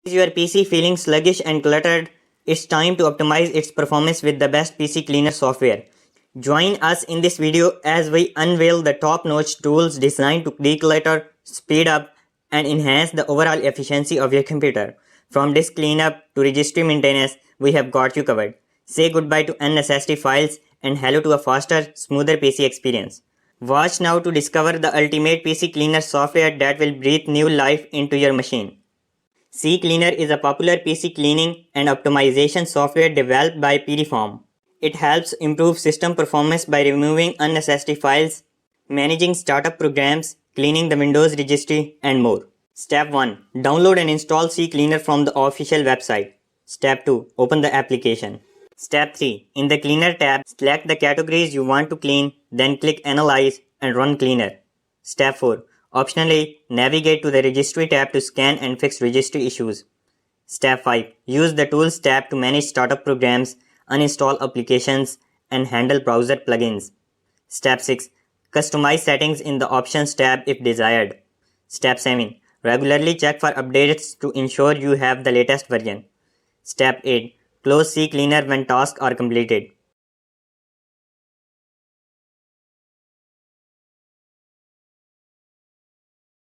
Is your PC feeling sluggish and cluttered? It's time to optimize its performance with the best PC cleaner software. Join us in this video as we unveil the top-notch tools designed to declutter, speed up, and enhance the overall efficiency of your computer. From disk cleanup to registry maintenance, we have got you covered. Say goodbye to unnecessary files and hello to a faster, smoother PC experience. Watch now to discover the ultimate PC cleaner software that will breathe new life into your machine. CCleaner is a popular PC cleaning and optimization software developed by Piriform. It helps improve system performance by removing unnecessary files, managing startup programs, cleaning the Windows registry, and more. Step 1. Download and install CCleaner from the official website. Step 2. Open the application. Step 3. In the Cleaner tab, select the categories you want to clean, then click Analyze and Run Cleaner. Step 4. Optionally, navigate to the Registry tab to scan and fix registry issues. Step 5. Use the Tools tab to manage startup programs, uninstall applications, and handle browser plugins. Step 6. Customize settings in the Options tab if desired. Step 7. Regularly check for updates to ensure you have the latest version. Step 8. Close CCleaner when tasks are completed.